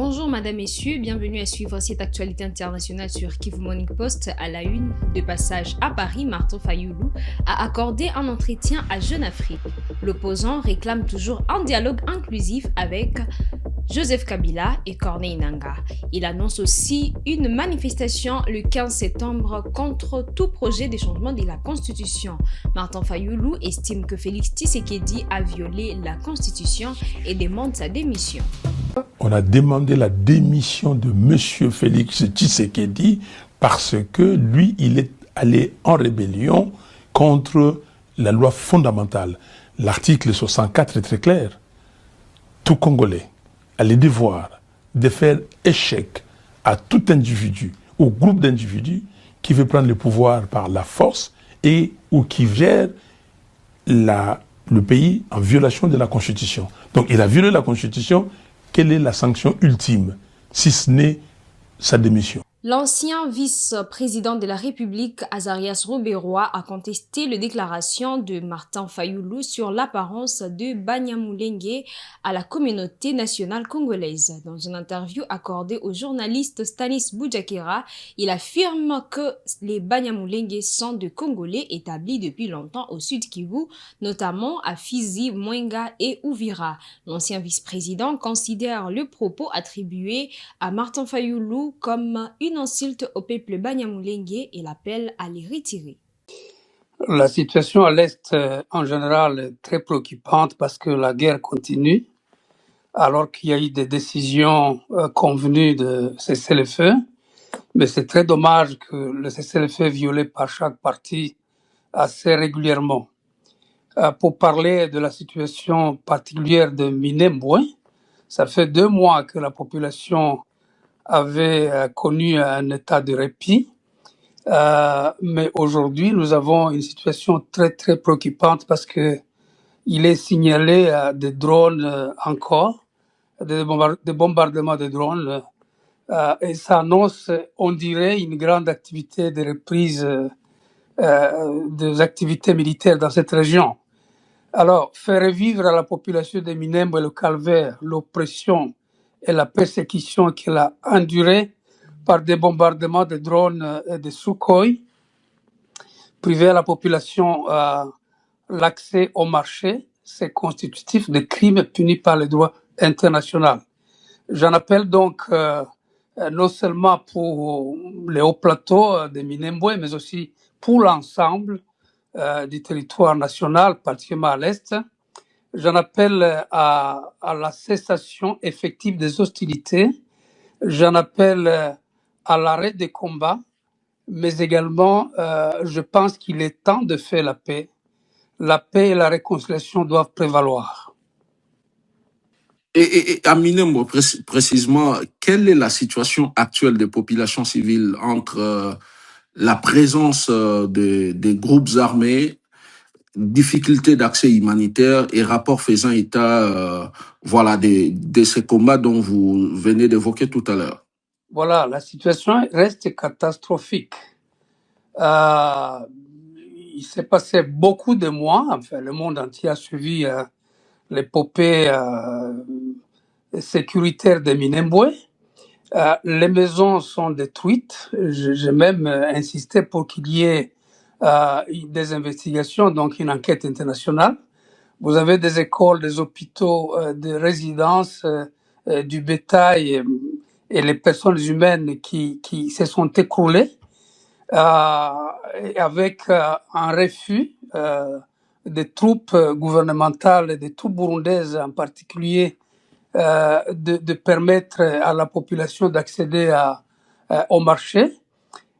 Bonjour Madame, Messieurs, bienvenue à suivre cette actualité internationale sur Kivu Morning Post. À la une, de passage à Paris, Martin Fayoulou a accordé un entretien à Jeune Afrique. L'opposant réclame toujours un dialogue inclusif avec Joseph Kabila et Corneille Nangaa. Il annonce aussi une manifestation le 15 septembre contre tout projet de changement de la Constitution. Martin Fayoulou estime que Félix Tshisekedi a violé la Constitution et demande sa démission. On a demandé la démission de M. Félix Tshisekedi parce que lui, il est allé en rébellion contre la loi fondamentale. L'article 64 est très clair. Tout Congolais a le devoir de faire échec à tout individu ou groupe d'individus qui veut prendre le pouvoir par la force et ou qui gère le pays en violation de la Constitution. Donc il a violé la Constitution. Quelle est la sanction ultime, si ce n'est sa démission? L'ancien vice-président de la République, Azarias Robert-Roy, a contesté les déclarations de Martin Fayoulou sur l'apparence de Banyamulenge à la communauté nationale congolaise. Dans une interview accordée au journaliste Stanis Boujakera, il affirme que les Banyamulenge sont des Congolais établis depuis longtemps au sud Kivu, notamment à Fizi, Mwenga et Uvira. L'ancien vice-président considère le propos attribué à Martin Fayoulou comme une insulte au peuple Banyamulenge et l'appelle à les retirer. La situation à l'Est, en général, est très préoccupante parce que la guerre continue, alors qu'il y a eu des décisions convenues de cesser le feu. Mais c'est très dommage que le cessez-le-feu est violé par chaque partie assez régulièrement. Pour parler de la situation particulière de Minembwe, ça fait 2 mois que la population avait connu un état de répit. Mais aujourd'hui, nous avons une situation très, très préoccupante parce que il est signalé des drones encore, des bombardements de drones, et ça annonce, on dirait, une grande activité de reprise des activités militaires dans cette région. Alors, faire revivre à la population de Minembwe le calvaire, l'oppression et la persécution qu'elle a endurée par des bombardements de drones et de Sukhoi, priver à la population l'accès au marché, c'est constitutif de crimes punis par le droit international. J'en appelle donc non seulement pour les hauts plateaux de Minembwe, mais aussi pour l'ensemble du territoire national, particulièrement à l'Est. J'en appelle à la cessation effective des hostilités. J'en appelle à l'arrêt des combats, mais également, je pense qu'il est temps de faire la paix. La paix et la réconciliation doivent prévaloir. Et à Minembwe, précisément, quelle est la situation actuelle des populations civiles entre la présence des groupes armés, difficultés d'accès humanitaire et rapports faisant état de ces combats dont vous venez d'évoquer tout à l'heure? Voilà, la situation reste catastrophique. Il s'est passé beaucoup de mois, enfin le monde entier a suivi l'épopée sécuritaire de Minembwe. Les maisons sont détruites. J'ai même insisté pour qu'il y ait des investigations, donc une enquête internationale. Vous avez des écoles, des hôpitaux, des résidences, du bétail et les personnes humaines qui se sont écroulées avec un refus des troupes gouvernementales et des troupes burundaises en particulier de permettre à la population d'accéder au marché.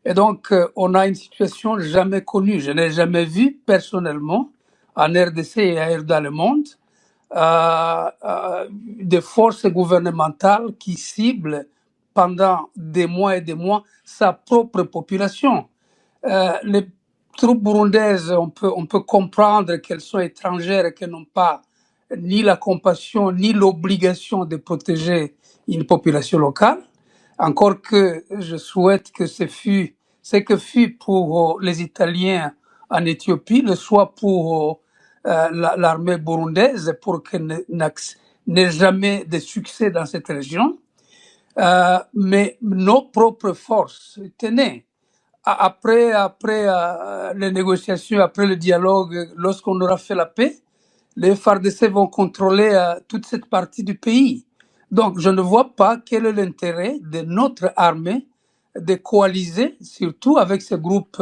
Et donc, on a une situation jamais connue. Je n'ai jamais vu personnellement en RDC et ailleurs dans le monde des forces gouvernementales qui ciblent pendant des mois et des mois sa propre population. Les troupes burundaises, on peut comprendre qu'elles sont étrangères et qu'elles n'ont pas ni la compassion ni l'obligation de protéger une population locale. Encore que je souhaite que ce que fut pour les Italiens en Éthiopie, le soit pour l'armée burundaise, pour qu'elle n'ait jamais de succès dans cette région. mais nos propres forces tenaient. Après les négociations, après le dialogue, lorsqu'on aura fait la paix, les FARDC vont contrôler toute cette partie du pays. Donc, je ne vois pas quel est l'intérêt de notre armée de coaliser, surtout avec ce groupe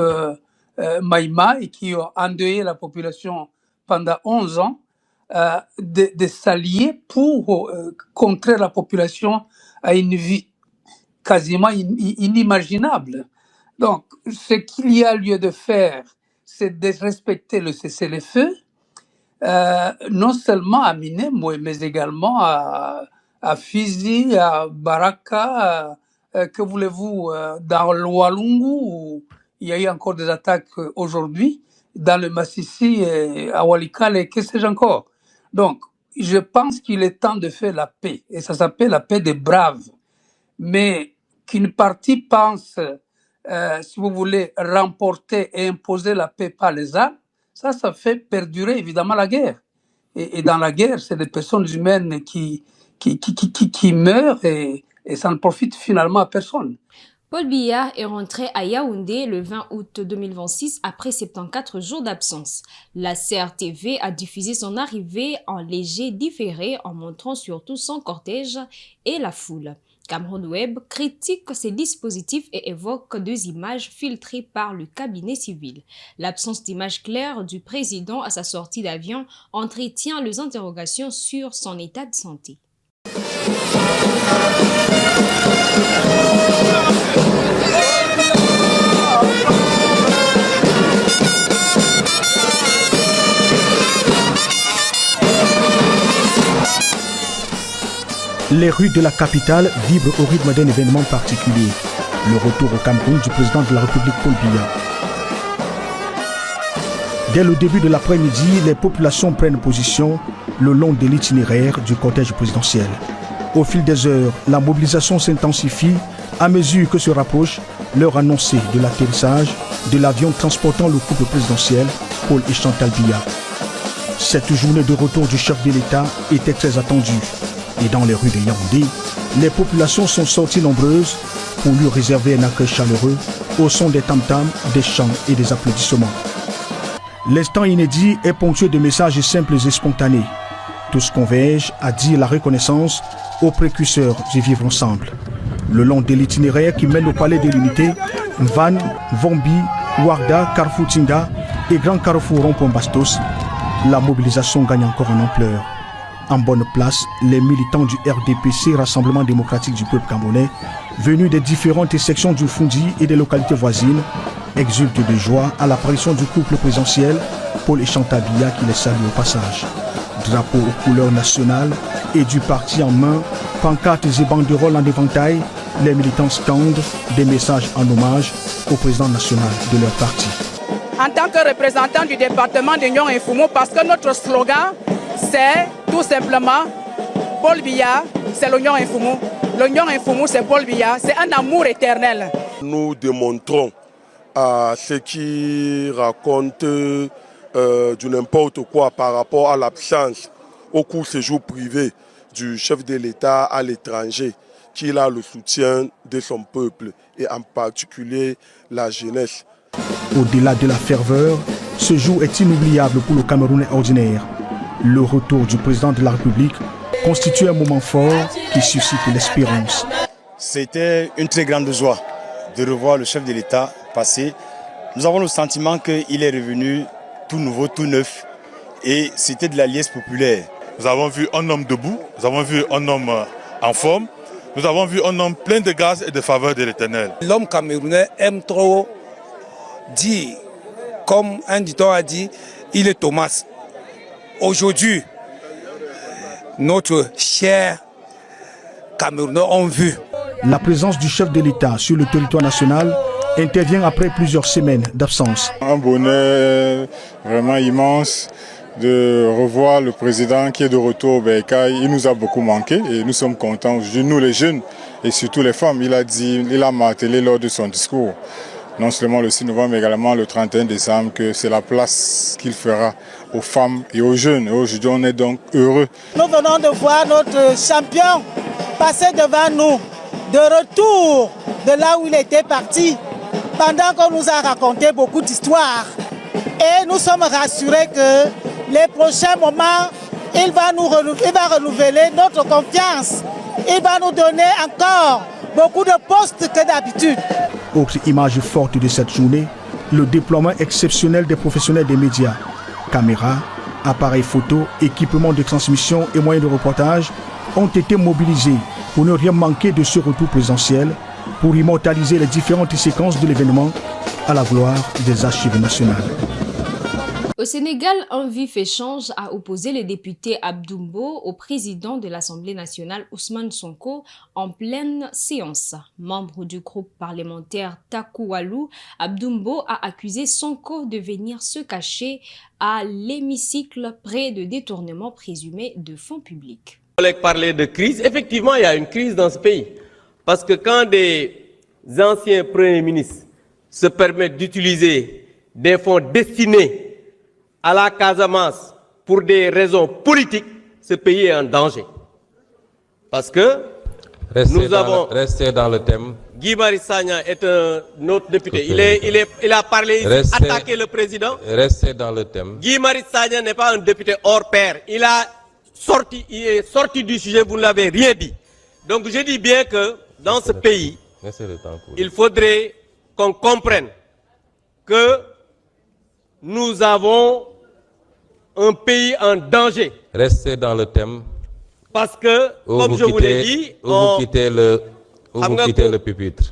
Maïmaï qui ont endeuillé la population pendant 11 ans, de s'allier pour contrer la population à une vie quasiment inimaginable. Donc, ce qu'il y a lieu de faire, c'est de respecter le cessez-le-feu, non seulement à Minembwe, mais également à Fizi, à Baraka, que voulez-vous, dans le Walungu, où il y a eu encore des attaques aujourd'hui, dans le Massissi, à Walikale, et que sais-je encore. Donc, je pense qu'il est temps de faire la paix, et ça s'appelle la paix des braves. Mais qu'une partie pense, si vous voulez, remporter et imposer la paix par les armes, ça fait perdurer évidemment la guerre. Et dans la guerre, c'est des personnes humaines qui meurent et ça ne profite finalement à personne. Paul Biya est rentré à Yaoundé le 20 août 2026 après 74 jours d'absence. La CRTV a diffusé son arrivée en léger différé en montrant surtout son cortège et la foule. Cameroun Web critique ces dispositifs et évoque 2 images filtrées par le cabinet civil. L'absence d'image claire du président à sa sortie d'avion entretient les interrogations sur son état de santé. Les rues de la capitale vibrent au rythme d'un événement particulier, le retour au Cameroun du président de la République Paul Biya. Dès le début de l'après-midi, les populations prennent position le long de l'itinéraire du cortège présidentiel. Au fil des heures, la mobilisation s'intensifie à mesure que se rapproche l'heure annoncée de l'atterrissage de l'avion transportant le couple présidentiel, Paul et Chantal Biya. Cette journée de retour du chef de l'État était très attendue. Et dans les rues de Yaoundé, les populations sont sorties nombreuses pour lui réserver un accueil chaleureux au son des tam-tams, des chants et des applaudissements. L'instant inédit est ponctué de messages simples et spontanés. Tous convergent à dire la reconnaissance aux précurseurs du vivre ensemble. Le long de l'itinéraire qui mène au palais de l'unité, Van, Vombi, Ouarda, Carrefour Tinga et Grand Carrefour Rond-Point Bastos, la mobilisation gagne encore en ampleur. En bonne place, les militants du RDPC, Rassemblement démocratique du peuple camerounais, venus des différentes sections du Fundi et des localités voisines, exultent de joie à l'apparition du couple présidentiel, Paul et Chantal Biya qui les salue au passage. Drapeau aux couleurs nationales et du parti en main, pancartes et banderoles en éventail, les militants scandent des messages en hommage au président national de leur parti. En tant que représentant du département d'Union et Fumo, parce que notre slogan, c'est tout simplement Paul Biya, c'est l'Union et Fumo. L'Union et Fumo, c'est Paul Biya, c'est un amour éternel. Nous démontrons à ceux qui racontent du n'importe quoi par rapport à l'absence au court séjour privé du chef de l'État à l'étranger, qu'il a le soutien de son peuple et en particulier la jeunesse. Au-delà de la ferveur, ce jour est inoubliable pour le Camerounais ordinaire. Le retour du président de la République constitue un moment fort qui suscite l'espérance. C'était une très grande joie de revoir le chef de l'État passer. Nous avons le sentiment qu'il est revenu tout nouveau, tout neuf, et c'était de la liesse populaire. Nous avons vu un homme debout, nous avons vu un homme en forme, nous avons vu un homme plein de grâce et de faveur de l'Éternel. L'homme camerounais aime trop dire, comme un dicton a dit, il est Thomas. Aujourd'hui, notre cher Camerounais ont vu. La présence du chef de l'État sur le territoire national intervient après plusieurs semaines d'absence. Un bonheur vraiment immense de revoir le président qui est de retour au Bercail. Il nous a beaucoup manqué et nous sommes contents. Nous les jeunes et surtout les femmes, il a martelé lors de son discours, non seulement le 6 novembre mais également le 31 décembre, que c'est la place qu'il fera aux femmes et aux jeunes. Aujourd'hui, on est donc heureux. Nous venons de voir notre champion passer devant nous. de retour de là où il était parti, pendant qu'on nous a raconté beaucoup d'histoires. Et nous sommes rassurés que les prochains moments, il va renouveler notre confiance. Il va nous donner encore beaucoup de postes que d'habitude. Autre image forte de cette journée, le déploiement exceptionnel des professionnels des médias. Caméras, appareils photo, équipements de transmission et moyens de reportage ont été mobilisés pour ne rien manquer de ce retour présidentiel, pour immortaliser les différentes séquences de l'événement à la gloire des archives nationales. Au Sénégal, un vif échange a opposé le député Abdoumbo au président de l'Assemblée nationale Ousmane Sonko en pleine séance. Membre du groupe parlementaire Takoualou, Abdoumbo a accusé Sonko de venir se cacher à l'hémicycle près de détournements présumés de fonds publics. Mon collègue parlait de crise. Effectivement, il y a une crise dans ce pays. Parce que quand des anciens premiers ministres se permettent d'utiliser des fonds destinés à la Casamance pour des raisons politiques, ce pays est en danger. Parce que restez dans le thème. Guy Marius Sagna est un autre député. Il a parlé ici, attaqué le président. Restez dans le thème. Guy Marius Sagna n'est pas un député hors pair. Il est sorti du sujet, vous ne l'avez rien dit. Donc je dis bien que dans ce pays, il faudrait qu'on comprenne que nous avons un pays en danger. Restez dans le thème. Parce que, comme je vous l'ai dit, vous quittez le pupitre.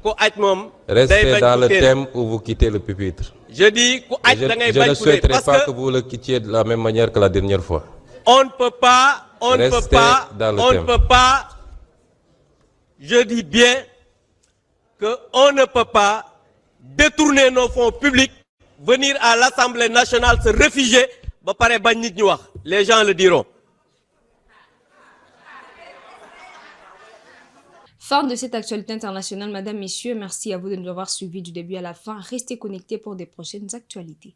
Restez dans le thème où vous quittez le pupitre. Je dis, je ne souhaiterais pas que vous le quittiez de la même manière que la dernière fois. On ne peut pas, je dis bien qu'on ne peut pas détourner nos fonds publics, venir à l'Assemblée nationale se réfugier, les gens le diront. Fin de cette actualité internationale, Madame, Messieurs. Merci à vous de nous avoir suivis du début à la fin. Restez connectés pour des prochaines actualités.